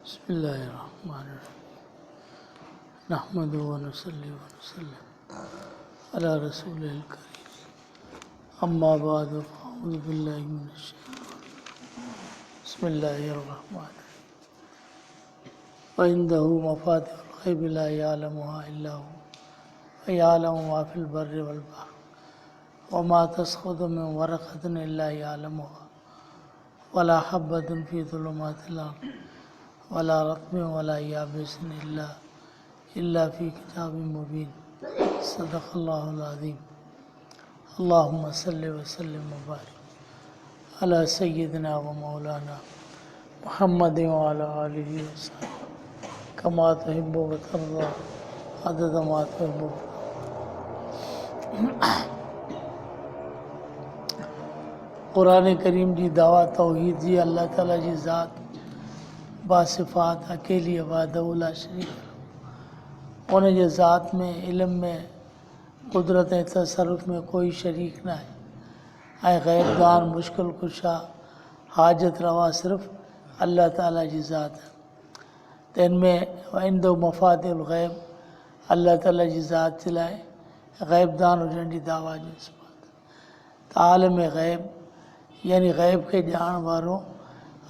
बिस्मिल्लाहिर्रहमानिर्रहीम नहमदुहु व नसल्ली व नसल्लिम अला रसूलिल करीम अम्मा बाद फ़अऊज़ु बिल्लाहि मिनश शैतानिर बिस्मिल्लाहिर्रहमानिर्रहीम व इंदहु मफ़ातिहुल ग़ैब ला यअलमुहा इल्ला हु व यअलमु मा फ़िल बर्रि वल बहर व मा तस्क़ुतु मिन वरक़तिन इल्ला यअलमुहा वला हब्बतिन फ़ी ज़ुलुमातिल अर्ज़ वला रत्बिन वला याबिसिन इल्ला फ़ी किताबिम मुबीन सदक़ल्लाहुल अज़ीम। अल्लाहुम्मा सल्लि व सल्लिम व बारिक अला सय्यिदिना व मौलाना मुहम्मदिन व अला आलिहि व सह्बिहि कमा तुहिब्बु व तर्ज़ा अदद मा तुहिब्बु। क़ुरान करीम जी दावा तौहीद जी अल्लाह ताला जी ज़ात बासिफ़ात अकेली वाहदहु ला शरीक उन जे ज़ात में इल्म में कुदरत ऐं तसरुफ़ में कोई शरीक न आहे ऐं ग़ैबदान मुश्किल कुशा हाजत रवा सिर्फ़ अल्लाह ताला जी ज़ात आहे। त इन में इंदहु मफ़ातिहुल ग़ैब अल्लाह ताला जी ज़ात जे लाइ ग़ैबदान हुजण जी दावा जो इस्बात। त आलिम ग़ैब यानी ग़ैब खे ॼाणण वारो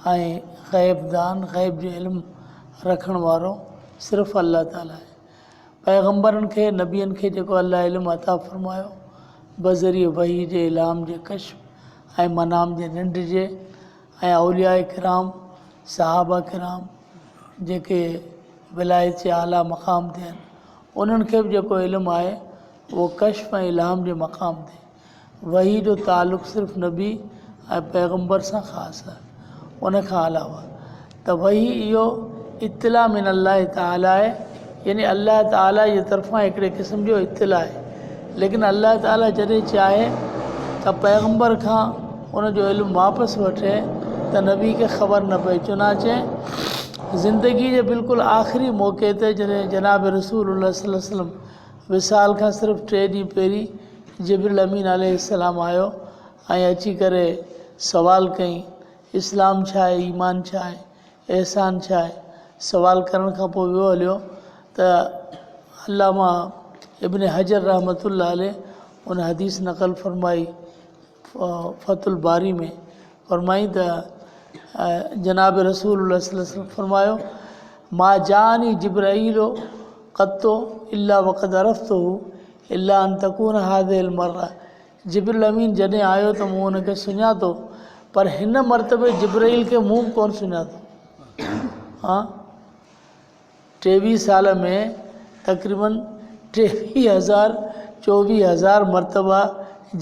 ऐं ग़ैबदान ग़ैब जो इल्मु रखण वारो सिर्फ़ु अल्लाह ताला आहे। पैगंबरनि खे नबियनि खे जेको अल्लाह इल्मु अता फ़रमायो बज़रिए वही जे इल्हाम जे कश्फ ऐं मनाम जे निंड जे ऐं औलियाए किराम सहाबा किराम जेके विलायत जे आला मक़ाम ते आहिनि उन्हनि खे बि जेको इल्मु आहे उहो कश्फ ऐं इल्हाम जे मक़ाम ते वही जो तालुक़ु सिर्फ़ु नबी ऐं पैगंबर सां ख़ासि आहे। उन खां अलावा त वही इहो इत्तिला मिन अल्लाह ताला आहे यानी अल्लाह ताला जे तरफ़ां हिकिड़े क़िस्म जो इत्तिला आहे। लेकिन अल्लाह ताला जॾहिं चाहे त पैगंबर खां उन जो इल्मु वापसि वठे त नबी खे ख़बर न पए। चुनाचे ज़िंदगी जे बिल्कुलु आख़िरी मौक़े ते जॾहिं जनाब रसूलुल्लाह सल्लल्लाहु अलैहि वसल्लम विसाल खां सिर्फ़ु 3 ॾींहं पहिरीं जिब्रील अमीन अलैहिस्सलाम आयो ऐं अची करे सवाल कई इस्लाम छा आहे, ईमान छा आहे, एहसान छा आहे। सवाल करण खां पोइ वियो हलियो त अल्लामा इब्न हजर रहमतुल्लाह अलैह उन हदीस नक़ल फ़रमाई फ़तुल बारी में फ़रमाई त जनाब रसूलुल्लाह सल्लल्लाहु अलैहि वसल्लम फ़रमायो मा जानी जिब्राईलो क़त्तो इल्ला वक़द अरफ़्तुहु इल्ला अन तकून हाज़िहिल मर्रा। जिब्रील अमीन जॾहिं आयो त मूं हुनखे सुञातो पर हिन मरतबे जिब्राईल खे मूं कोन सुञातो। हाँ 23 साल में तक़रीबन 24,000 मरतबा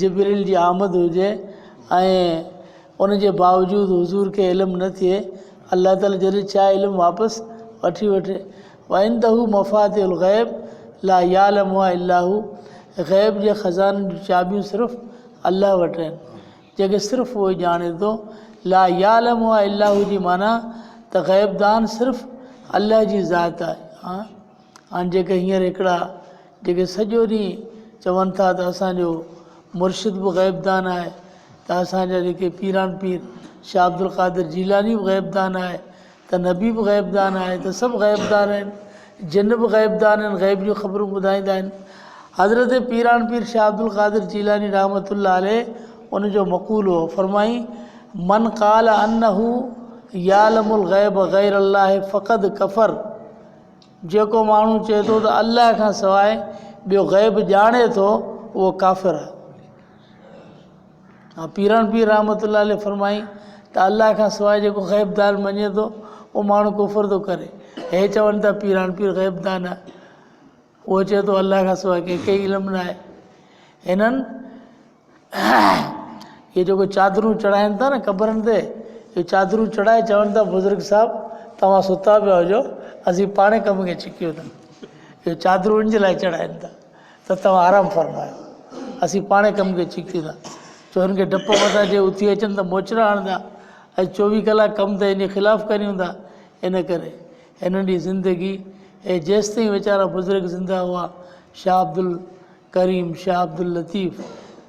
जिब्रील जी आमद हुजे ऐं उन जे बावजूदु हुज़ूर खे इल्मु न थिए। अल्लाह ताला जॾहिं चाहे इल्मु वापसि वठी वठे। व इंदहु मफ़ातिहुल ग़ैब ला यअलमुहा इल्ला हू। ग़ैब जे ख़ज़ाननि जूं चाबियूं सिर्फ़ु अल्लाह वटि आहिनि जेके सिर्फ़ु उहो ॼाणे थो। ला यअलमुहा इल्ला हू जी माना त ग़ैबदान सिर्फ़ु अल्लाह जी ज़ात आहे। हाणे जेके हींअर हिकिड़ा जेके सॼो ॾींहुं चवनि था त असांजो मुर्शिद बि ग़ैबदान आहे त असांजा जेके पीरान पीर शाह अब्दुल क़ादिर जीलानी बि ग़ैबदान आहे त नबी बि ग़ैबदान आहे त सभु ग़ैबदान आहिनि। जिन बि ग़ैबदान आहिनि ग़ैब जूं ख़बरूं ॿुधाईंदा आहिनि। हज़रत पीरान पीर शाह अब्दुल क़ादिर जीलानी रहमतुल्लाह अलैह उन जो मक़ूल हो फ़रमाई मन क़ाल अन्नहु यालमुल ग़ैब ग़ैर अल्लाह फ़क़द कफ़र। जेको माण्हू चए थो त अल्लाह खां सवाइ ॿियो ग़ैब ॼाणे थो उहो काफ़िर आहे। पीरान पीर रहमतुल्लाह अलैह फ़रमाई त अल्लाह खां सवाइ जेको ग़ैबदान मञे थो उहो माण्हू कुफ़र थो करे। हे चवनि था पीरान पीर ग़ैबदान आहे उहो चए थो अल्लाह खां सवाइ कंहिंखे इल्मु न आहे। हिननि इहे जेको चादरूं चढ़ाइनि था न क़बरनि ते इहे चादरूं चढ़ाए चवनि था बुज़ुर्ग साहिबु तव्हां सुता पिया हुजो असीं पाणे कम खे छिकियो अथनि। इहे चादरूं इन जे लाइ चढ़ाइनि था त तव्हां आरामु फ़रमायो असीं पाणे कम खे छिकियूं था। छो हिन खे डप मथां जे उथी अचनि त मोचरा हणंदा ऐं 24 कलाक कमु त इन जे ख़िलाफ़ु करियूं था। इन करे हिननि जी ज़िंदगी ऐं जेसि ताईं वीचारा बुज़ुर्ग ज़िंदा हुआ शाह अब्दुल करीम शाह अब्दुल लतीफ़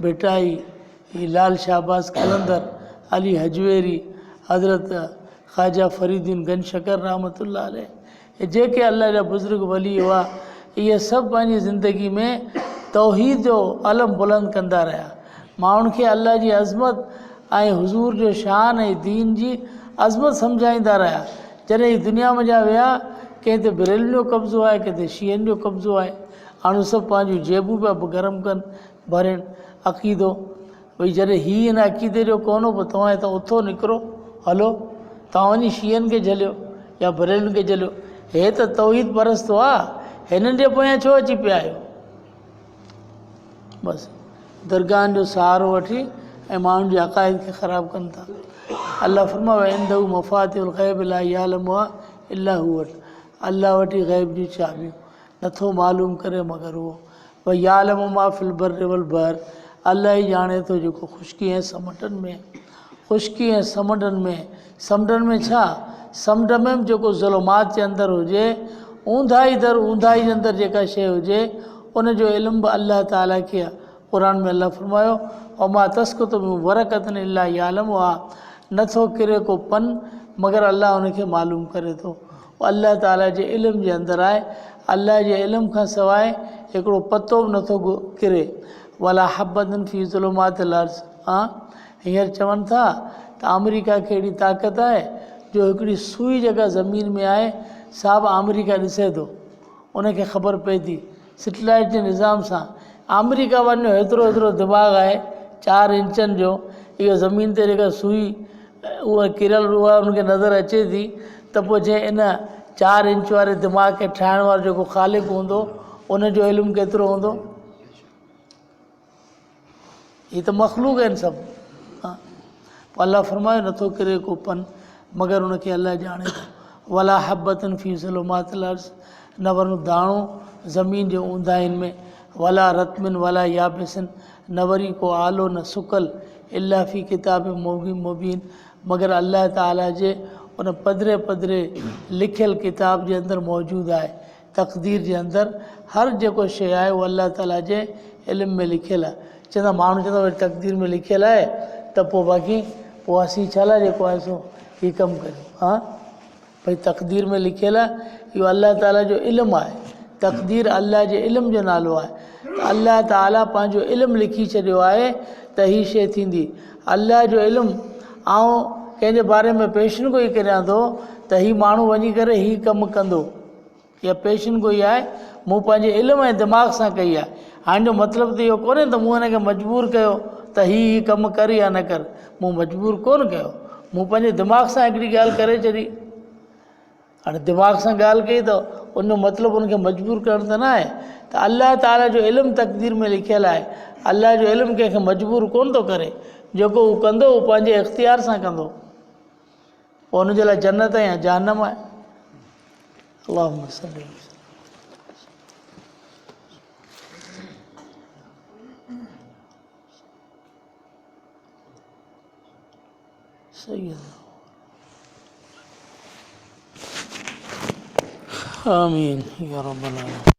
भिटाई लाल शाहबाज़ कलंदर अली हजवेरी हज़रत ख़्वाजा फरीदुद्दीन गंज शकर रहमतुल्लाह अलैह, जेके अल्लाह जा बुज़ुर्ग वली हुआ, इहे सभु पंहिंजी ज़िंदगी में तौहीद जो अलम बुलंद कंदा रहिया। माण्हुनि खे अल्लाह जी अज़मत ऐं हुज़ूर जो शान ऐं दीन जी अज़मत सम्झाईंदा रहिया। जॾहिं हीअ दुनिया में जा विया, कंहिं ते बरेलियुनि जो कब्ज़ो आहे, कंहिं ते शियनि जो कब्ज़ो आहे। हाणे सभु पंहिंजूं जेबूं पिया गरम कनि, भरनि अक़ीदो। भई जॾहिं हीअ हिन अक़ीदे जो कोन्हो, पोइ तव्हां हितां उथो निकिरो, हलो तव्हां वञी शियनि खे झलियो या बरेलियुनि खे झलियो। हे त तौहीद परस्तो आहे, हिननि जे पोयां छो अची पिया आहियो? बसि दरगाहनि जो सहारो वठी ऐं माण्हुनि जे अक़ाइद खे ख़राबु कनि था। अल्लाह फरमायो इंदहु मफ़ातिहुल ग़ैब ला यालमुहा इल्ला हुव, अल्लाह वटि ग़ैब जी चाबियूं नथो मालूम करे मगर उहो। व यालमु मा फिल बर्रि वल बहर, अल्लाह ई ॼाणे थो जेको ख़ुश्की ऐं समुंडनि में, ख़ुश्की ऐं समुंडनि में। समुंडनि में छा? समुंड में बि जेको ज़ुल्मात जे अंदरि हुजे, ऊंधाई दर ऊंधाई जे अंदरि जेका शइ हुजे, उनजो इल्मु बि अल्लाह ताला खे आहे। क़ुर में अल्लाह फरमायो वमा तस्कुतु मिन वरक़तिन इल्ला यालमुहा, नथो किरे को पन मगर अल्लाह उनखे मालूम करे थो। अल्लाह ताला जे इल्म जे अंदरि आहे। अल्लाह जे इल्म खां सवाइ हिकिड़ो पतो बि नथो किरे। वला हब्बतन फी ज़ुलुमातिल अर्ज़, हींअर चवनि था त अमेरिका खे अहिड़ी ताक़त आहे जो हिकिड़ी सुई जेका ज़मीन में आहे, सा बि अमेरिका ॾिसे थो, उनखे ख़बर पए थी सेटेलाइट जे निज़ाम सां। अमेरिका वञो हेतिरो हेतिरो दिमाग़ आहे 4 इंचनि जो, इहो ज़मीन ते जेका सुई उहा किरल उहा उनखे नज़र अचे थी, त पोइ जंहिं इन 4 इंच वारे दिमाग़ खे ठाहिण वारो जेको ख़ालिक़ हूंदो, उनजो इल्मु केतिरो हूंदो? हीअ त मख़लूक़ आहिनि सभु। पोइ अल्लाह फरमायो नथो किरे को पन मगर उनखे अल्लाह ॼाणे थो। वला हब्बतन फी ज़ुलुमातिल अर्ज़, न वञो दाणो ज़मीन जे ऊंधाइनि में, वला रत्मिन वला याबिसिन, न वरी को आलो न सुकल, इल्ला फी किताब मुबीन, मगर अल्लाह ताला जे उन पधरे पधरे लिखियल किताब जे अंदरि मौजूदु आहे। तक़दीर जे अंदरि हर जेको शइ आहे उहो अल्लाह ताला जे इल्म में लिखियलु आहे। चवंदा माण्हू चवंदा वरी तक़दीर में लिखियलु आहे त पोइ बाक़ी पोइ असीं छा लाइ जेको आहे सो हीउ कमु कयूं? भई तक़दीर में लिखियलु आहे, इहो अल्लाह ताला जो इल्मु आहे। तक़दीर अल्लाह जे इल्म जो नालो आहे। त अल्लाह ताला पंहिंजो इल्मु लिखी छॾियो आहे त हीअ शइ थींदी। अल्लाह जो इल्मु आउं कंहिंजे बारे में पेशिन गोई करियां थो त हीउ माण्हू वञी करे हीउ कमु कंदो, इहा पेशिन गोई आहे, मूं पंहिंजे इल्म ऐं दिमाग़ सां कई आहे। हाणे जो मतिलबु त इहो कोन्हे त मूं हिनखे मजबूर कयो त हीउ कमु कर या न कर, मूं मजबूर कोन कयो, मूं पंहिंजे दिमाग़ सां हिकिड़ी ॻाल्हि करे छॾी। हाणे दिमाग़ सां ॻाल्हि कई त उनजो मतिलबु उनखे मजबूर करण त न आहे। त अल्लाह ताला जो इल्मु तक़दीर में लिखियलु आहे। अल्लाह जो इल्मु कंहिंखे मजबूर कोन थो करे, जेको उहो कंदो उहो पंहिंजे इख़्तियार सां कंदो, पोइ हुनजे लाइ जन्नत या जहन्नम आहे। अल्लाहुम्मा सल्ली सय्यदना आमीन या रब्बल आलमीन।